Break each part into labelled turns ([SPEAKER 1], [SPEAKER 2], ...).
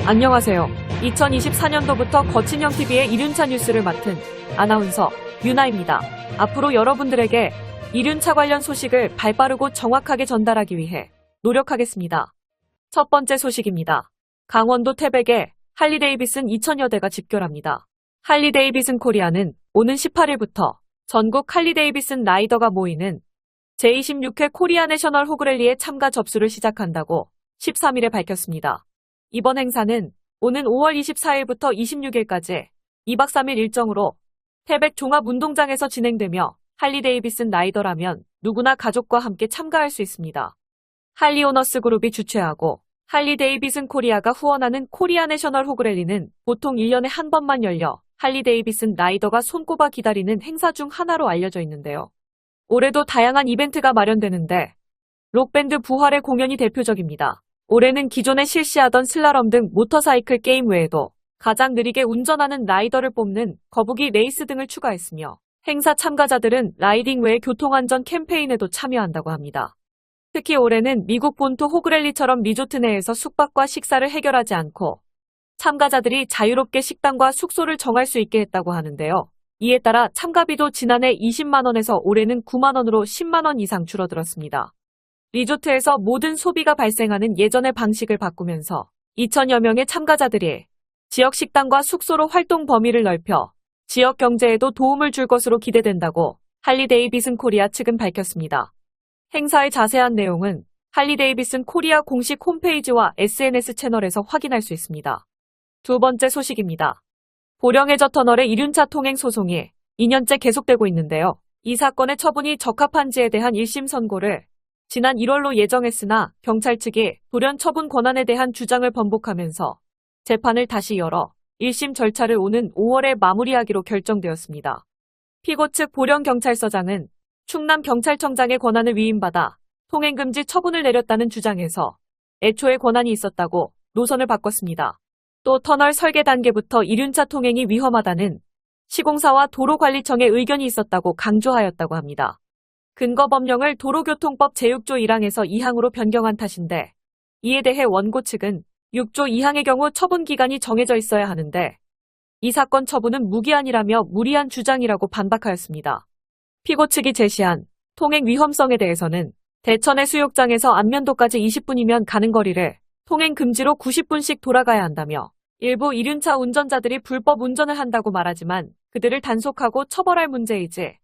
[SPEAKER 1] 안녕하세요. 2024년도부터 거친형 TV의 이륜차 뉴스를 맡은 아나운서 유나입니다. 앞으로 여러분들에게 이륜차 관련 소식을 발빠르고 정확하게 전달하기 위해 노력하겠습니다. 첫 번째 소식입니다. 강원도 태백에 할리데이비슨 2000여 대가 집결합니다. 할리데이비슨 코리아는 오는 18일부터 전국 할리데이비슨 라이더가 모이는 제26회 코리아 내셔널 호그랠리에 참가 접수를 시작한다고 13일에 밝혔습니다. 이번 행사는 오는 5월 24일부터 26일까지 2박 3일 일정으로 태백 종합운동장에서 진행되며 할리데이비슨 라이더라면 누구나 가족과 함께 참가할 수 있습니다. 할리오너스 그룹이 주최하고 할리데이비슨 코리아가 후원하는 코리아 내셔널 호그랠리는 보통 1년에 한 번만 열려 할리데이비슨 라이더가 손꼽아 기다리는 행사 중 하나로 알려져 있는데요. 올해도 다양한 이벤트가 마련되는데 록밴드 부활의 공연이 대표적입니다. 올해는 기존에 실시하던 슬라럼 등 모터사이클 게임 외에도 가장 느리게 운전하는 라이더를 뽑는 거북이 레이스 등을 추가했으며 행사 참가자들은 라이딩 외에 교통안전 캠페인에도 참여한다고 합니다. 특히 올해는 미국 본토 호그랠리처럼 리조트 내에서 숙박과 식사를 해결하지 않고 참가자들이 자유롭게 식당과 숙소를 정할 수 있게 했다고 하는데요. 이에 따라 참가비도 지난해 20만 원에서 올해는 9만 원으로 10만 원 이상 줄어들었습니다. 리조트에서 모든 소비가 발생하는 예전의 방식을 바꾸면서 2천여 명의 참가자들이 지역 식당과 숙소로 활동 범위를 넓혀 지역 경제에도 도움을 줄 것으로 기대된다고 할리데이비슨 코리아 측은 밝혔습니다. 행사의 자세한 내용은 할리데이비슨 코리아 공식 홈페이지와 SNS 채널에서 확인할 수 있습니다. 두 번째 소식입니다. 보령해저 터널의 이륜차 통행 소송이 2년째 계속되고 있는데요. 이 사건의 처분이 적합한지에 대한 1심 선고를 지난 1월로 예정했으나 경찰 측이 돌연 처분 권한에 대한 주장을 번복하면서 재판을 다시 열어 1심 절차를 오는 5월에 마무리하기로 결정되었습니다. 피고 측 보령경찰서장은 충남경찰청장의 권한을 위임받아 통행금지 처분을 내렸다는 주장에서 애초에 권한이 있었다고 노선을 바꿨습니다. 또 터널 설계 단계부터 이륜차 통행이 위험하다는 시공사와 도로관리청의 의견이 있었다고 강조하였다고 합니다. 근거법령을 도로교통법 제6조 1항에서 2항으로 변경한 탓인데 이에 대해 원고 측은 6조 2항의 경우 처분 기간이 정해져 있어야 하는데 이 사건 처분은 무기한이라며 무리한 주장이라고 반박하였습니다. 피고 측이 제시한 통행 위험성에 대해서는 대천해 수욕장에서 안면도까지 20분이면 가는 거리를 통행 금지로 90분씩 돌아가야 한다며 일부 이륜차 운전자들이 불법 운전을 한다고 말하지만 그들을 단속하고 처벌할 문제이지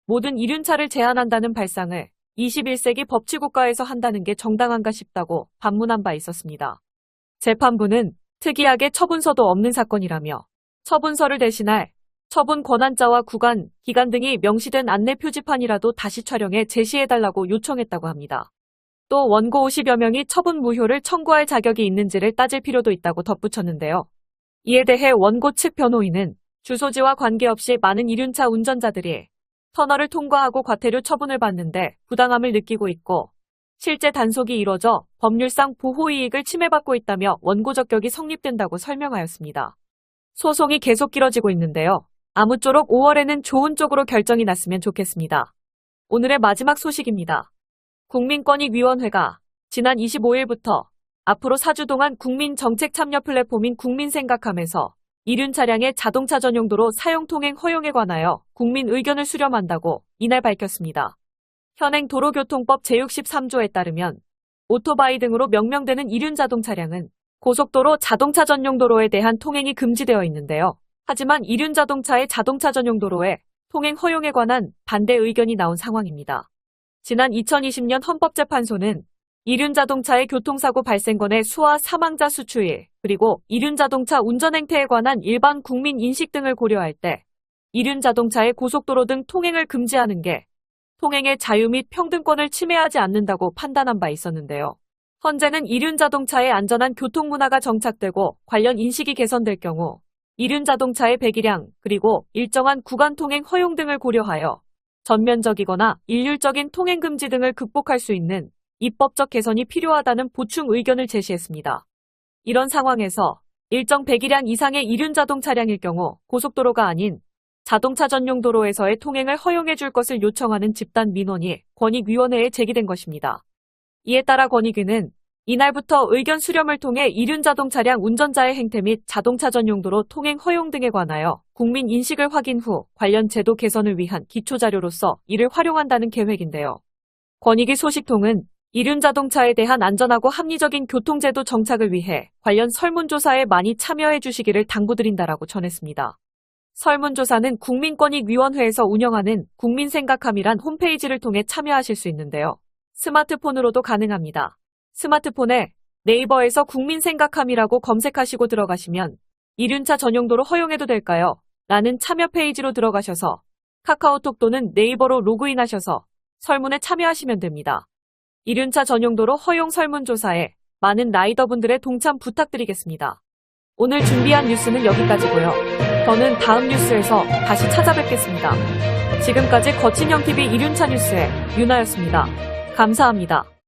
[SPEAKER 1] 모든 이륜차를 제한한다는 발상을 21세기 법치국가에서 한다는 게 정당한가 싶다고 반문한 바 있었습니다. 재판부는 특이하게 처분서도 없는 사건이라며 처분서를 대신할 처분 권한자와 구간, 기간 등이 명시된 안내 표지판이라도 다시 촬영해 제시해달라고 요청했다고 합니다. 또 원고 50여 명이 처분 무효를 청구할 자격이 있는지를 따질 필요도 있다고 덧붙였는데요. 이에 대해 원고 측 변호인은 주소지와 관계없이 많은 이륜차 운전자들이 터널을 통과하고 과태료 처분을 받는데 부당함을 느끼고 있고 실제 단속이 이뤄져 법률상 보호이익을 침해받고 있다며 원고 적격이 성립된다고 설명하였습니다. 소송이 계속 길어지고 있는데요. 아무쪼록 5월에는 좋은 쪽으로 결정이 났으면 좋겠습니다. 오늘의 마지막 소식입니다. 국민권익위원회가 지난 25일부터 앞으로 4주 동안 국민정책 참여 플랫폼인 국민생각함에서 이륜 차량의 자동차 전용도로 사용 통행 허용에 관하여 국민 의견을 수렴한다고 이날 밝혔습니다. 현행 도로교통법 제63조에 따르면 오토바이 등으로 명명되는 이륜 자동 차량은 고속도로 자동차 전용도로에 대한 통행이 금지되어 있는데요. 하지만 이륜 자동차의 자동차 전용도로에 통행 허용에 관한 반대 의견이 나온 상황입니다. 지난 2020년 헌법재판소는 이륜 자동차의 교통사고 발생 건의 수와 사망자 수 추이, 그리고 이륜 자동차 운전 행태에 관한 일반 국민 인식 등을 고려할 때 이륜 자동차의 고속도로 등 통행을 금지하는 게 통행의 자유 및 평등권을 침해하지 않는다고 판단한 바 있었는데요. 현재는 이륜 자동차의 안전한 교통 문화가 정착되고 관련 인식이 개선될 경우 이륜 자동차의 배기량, 그리고 일정한 구간 통행 허용 등을 고려하여 전면적이거나 일률적인 통행 금지 등을 극복할 수 있는 입법적 개선이 필요하다는 보충 의견을 제시했습니다. 이런 상황에서 일정 배기량 이상의 이륜 자동 차량일 경우 고속도로가 아닌 자동차 전용 도로에서의 통행을 허용해 줄 것을 요청하는 집단 민원이 권익위원회에 제기된 것입니다. 이에 따라 권익위는 이날부터 의견 수렴을 통해 이륜자동 차량 운전자의 행태 및 자동차 전용도로 통행 허용 등에 관하여 국민 인식을 확인 후 관련 제도 개선을 위한 기초자료로서 이를 활용한다는 계획인데요. 권익위 소식통은 이륜자동차에 대한 안전하고 합리적인 교통제도 정착을 위해 관련 설문조사에 많이 참여해 주시기를 당부드린다라고 전했습니다. 설문조사는 국민권익위원회에서 운영하는 국민생각함이란 홈페이지를 통해 참여하실 수 있는데요. 스마트폰으로도 가능합니다. 스마트폰에 네이버에서 국민생각함이라고 검색하시고 들어가시면 이륜차 전용도로 허용해도 될까요? 라는 참여 페이지로 들어가셔서 카카오톡 또는 네이버로 로그인하셔서 설문에 참여하시면 됩니다. 이륜차 전용도로 허용 설문조사에 많은 라이더분들의 동참 부탁드리겠습니다. 오늘 준비한 뉴스는 여기까지고요. 저는 다음 뉴스에서 다시 찾아뵙겠습니다. 지금까지 거친형TV 이륜차 뉴스의 유나였습니다. 감사합니다.